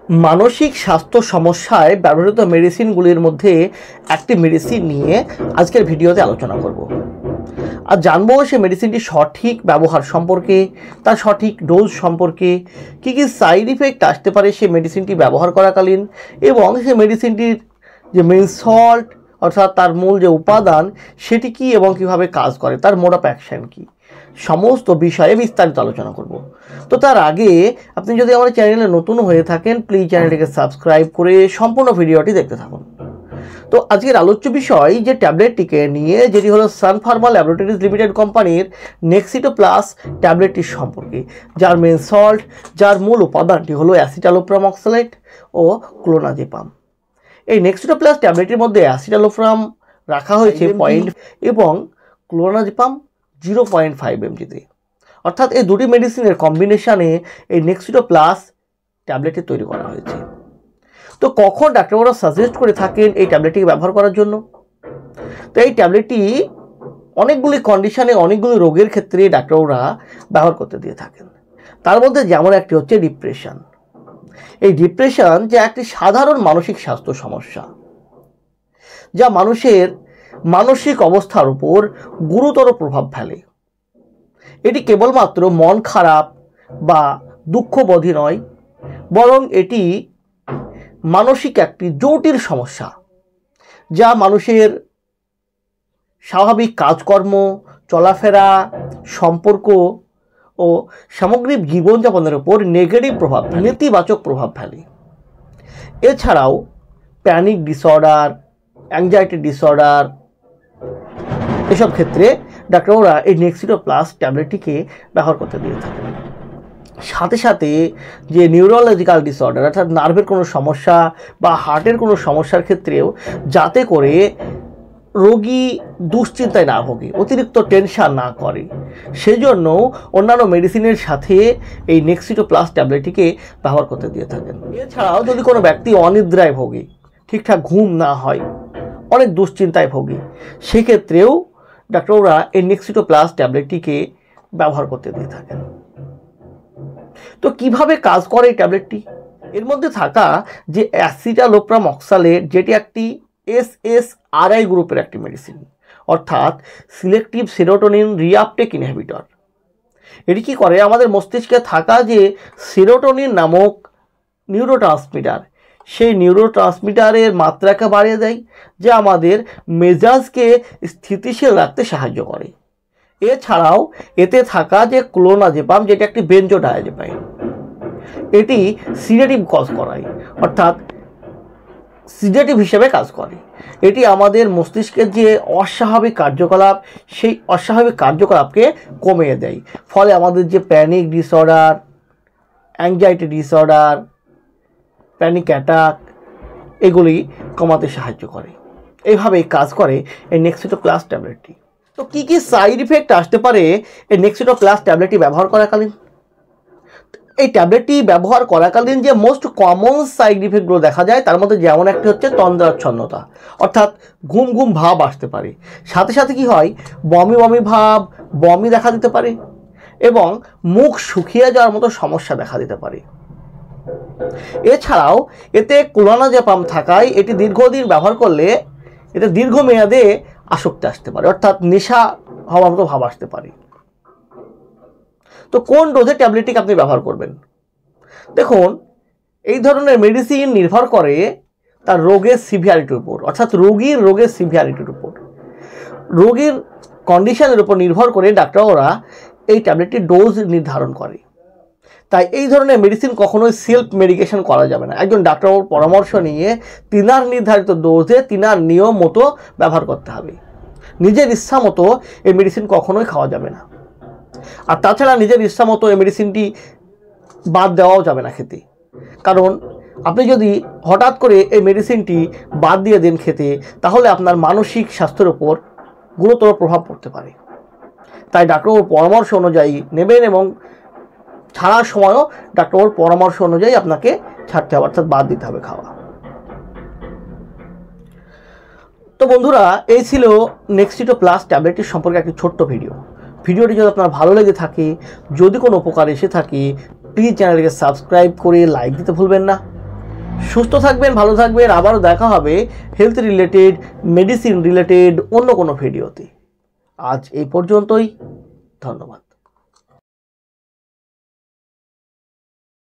মানসিক স্বাস্থ্য সমস্যায় ব্যবহৃত মেডিসিনগুলির মধ্যে একটি মেডিসিন নিয়ে আজকের ভিডিওতে আলোচনা করব। আর জানবো সেই মেডিসিনটির সঠিক ব্যবহার সম্পর্কে, তার সঠিক ডোজ সম্পর্কে, কী কী সাইড ইফেক্ট আসতে পারে সেই মেডিসিনটি ব্যবহার করাকালীন, এবং সেই মেডিসিনটির যে মেইন সল্ট অর্থাৎ তার মূল যে উপাদান সেটি কী এবং কীভাবে কাজ করে, তার মোড অফ অ্যাকশন কী, সমস্ত বিষয়ে বিস্তারিত আলোচনা করব। তো তার আগে আপনি যদি আমার চ্যানেলে নতুন হয়ে থাকেন, প্লিজ চ্যানেলটিকে সাবস্ক্রাইব করে সম্পূর্ণ ভিডিওটি দেখতে থাকুন। তো আজকের আলোচ্য বিষয় যে ট্যাবলেটটিকে নিয়ে, যেটি হলো সান ফার্মা ল্যাবরেটরিজ লিমিটেড কোম্পানির নেক্সিটো প্লাস ট্যাবলেটটির সম্পর্কে, যার মেন সল্ট, যার মূল উপাদানটি হলো অ্যাসিটালোপ্রাম অক্সালেট ও ক্লোনাজেপাম। এই নেক্সিটো প্লাস ট্যাবলেটের মধ্যে অ্যাসিটালোপ্রাম রাখা হয়েছে 0.5 এবং ক্লোনাজেপাম 0.5 mg-তে, অর্থাৎ এই দুটি মেডিসিনের কম্বিনেশানে এই নেক্সিটো প্লাস ট্যাবলেটটি তৈরি করা হয়েছে। তো কখন ডাক্তারবাবুরা সাজেস্ট করে থাকেন এই ট্যাবলেটটিকে ব্যবহার করার জন্য? তো এই ট্যাবলেটটি অনেকগুলি কন্ডিশানে, অনেকগুলি রোগের ক্ষেত্রে ডাক্তারবাবুরা ব্যবহার করতে দিয়ে থাকেন। তার মধ্যে যেমন একটি হচ্ছে ডিপ্রেশন। এই ডিপ্রেশন যে একটি সাধারণ মানসিক স্বাস্থ্য সমস্যা, যা মানুষের মানসিক অবস্থার উপর গুরুতর প্রভাব ফেলে। এটি কেবলমাত্র মন খারাপ বা দুঃখবোধই নয়, বরং এটি মানসিক একটি জটিল সমস্যা, যা মানুষের স্বাভাবিক কাজকর্ম, চলাফেরা, সম্পর্ক ও সামগ্রিক জীবনযাপনের উপর নেগেটিভ প্রভাব, নেতিবাচক প্রভাব ফেলে। এছাড়াও প্যানিক ডিসঅর্ডার, অ্যাংজাইটি ডিসঅর্ডার, এসব ক্ষেত্রে ডাক্তাররা এই নেক্সিটো প্লাস ট্যাবলেটটিকে ব্যবহার করতে দিয়ে থাকেন। সাথে সাথে যে নিউরোলজিক্যাল ডিসঅর্ডার, অর্থাৎ নার্ভের কোনো সমস্যা বা হার্টের কোনো সমস্যার ক্ষেত্রেও যাতে করে রোগী দুশ্চিন্তায় না ভোগে, অতিরিক্ত টেনশন না করে, সেজন্য অন্যান্য মেডিসিনের সাথে এই নেক্সিটো প্লাস ট্যাবলেটটিকে ব্যবহার করতে দিয়ে থাকেন। এছাড়াও যদি কোনো ব্যক্তি অনিদ্রায় ভোগে, ঠিকঠাক ঘুম না হয়, অনেক দুশ্চিন্তায় ভোগে, সেক্ষেত্রেও ডাক্তাররা এই নেক্সিটো প্লাস ট্যাবলেটটিকে ব্যবহার করতে দিয়ে থাকেন। তো কিভাবে কাজ করে এই ট্যাবলেটটি? এর মধ্যে থাকা যে অ্যাসিটালোপ্রাম অক্সালেট, যেটি একটি SSRI গ্রুপের একটি মেডিসিন, অর্থাৎ সিলেক্টিভ সেরোটোনিন রিআপটেক ইনহিবিটর। এটি কী করে? আমাদের মস্তিষ্কে থাকা যে সেরোটোনিন নামক নিউরোট্রান্সমিটার, সেই নিউরোট্রান্সমিটারের মাত্রাকে বাড়িয়ে দেয়, যা আমাদের মেজাজকে স্থিতিশীল রাখতে সাহায্য করে। এছাড়াও এতে থাকা যে ক্লোনাজেপাম, যেটা একটি বেনজোডায়াজেপাইন, এটি সিডেটিভ কাজ করায়, অর্থাৎ সিডেটিভ হিসেবে কাজ করে। এটি আমাদের মস্তিষ্কের যে অস্বাভাবিক কার্যকলাপ, সেই অস্বাভাবিক কার্যকলাপকে কমিয়ে দেয়। ফলে আমাদের যে panic disorder, anxiety disorder, panic attack, এগুলি কমাতে সাহায্য করে। এইভাবেই কাজ করে এই নেক্সিটো প্লাস ট্যাবলেটটি। তো কী কী সাইড ইফেক্ট আসতে পারে এই নেক্সিটো প্লাস ট্যাবলেটটি ব্যবহার করাকালীন? এই ট্যাবলেটটি ব্যবহার করাকালীন যে মোস্ট কমন সাইড ইফেক্টগুলো দেখা যায়, তার মধ্যে যেমন একটি হচ্ছে তন্দ্রাচ্ছন্নতা, অর্থাৎ ঘুম ঘুম ভাব আসতে পারে। সাথে সাথে কি হয়? বমি বমি ভাব, বমি দেখা দিতে পারে, এবং মুখ শুকিয়ে যাওয়ার মতো সমস্যা দেখা দিতে পারে। এছাড়াও এতে ক্লোনাজেপাম থাকায় এটি দীর্ঘদিন ব্যবহার করলে এতে দীর্ঘমেয়াদে আসক্তি আসতে পারে, অর্থাৎ নেশা হওয়ার মতো ভাব আসতে পারে। তো কোন ডোজে ট্যাবলেটটিকে আপনি ব্যবহার করবেন? দেখুন, এই ধরনের মেডিসিন নির্ভর করে তার রোগের সিভিয়ারিটির উপর, অর্থাৎ রোগের সিভিয়ারিটির উপর, রোগীর কন্ডিশনের উপর নির্ভর করে ডাক্তাররা এই ট্যাবলেটটির ডোজ নির্ধারণ করে। তাই এই ধরনের মেডিসিন কখনোই সেলফ মেডিকেশন করা যাবে না। একজন ডাক্তারবাবুর পরামর্শ নিয়ে তিনার নির্ধারিত ডোজে, তিনার নিয়ম মতো ব্যবহার করতে হবে। নিজের ইচ্ছা মতো এই মেডিসিন কখনোই খাওয়া যাবে না। আর তাছাড়া নিজের ইচ্ছা মতো এই মেডিসিনটি বাদ দেওয়াও যাবে না খেতে, কারণ আপনি যদি হঠাৎ করে এই মেডিসিনটি বাদ দিয়ে দেন খেতে, তাহলে আপনার মানসিক স্বাস্থ্যের উপর গুরুতর প্রভাব পড়তে পারে। তাই ডাক্তারবাবুর পরামর্শ অনুযায়ী নেবেন, এবং ছাড়ার সময়ও ডাক্তারবাবুর পরামর্শ অনুযায়ী আপনাকে ছাড়তে হবে, অর্থাৎ বাদ দিতে হবে খাওয়া। তো বন্ধুরা, এই ছিল নেক্সিটো প্লাস ট্যাবলেটটির সম্পর্কে একটি ছোট্ট ভিডিও। ভিডিওটি যদি আপনার ভালো লেগে থাকে, যদি কোনো উপকার এসে থাকে, প্লিজ চ্যানেলটিকে সাবস্ক্রাইব করে লাইক দিতে ভুলবেন না। সুস্থ থাকবেন, ভালো থাকবেন। আবারও দেখা হবে হেলথ রিলেটেড, মেডিসিন রিলেটেড অন্য কোনো ভিডিওতে। আজ এই পর্যন্তই। ধন্যবাদ।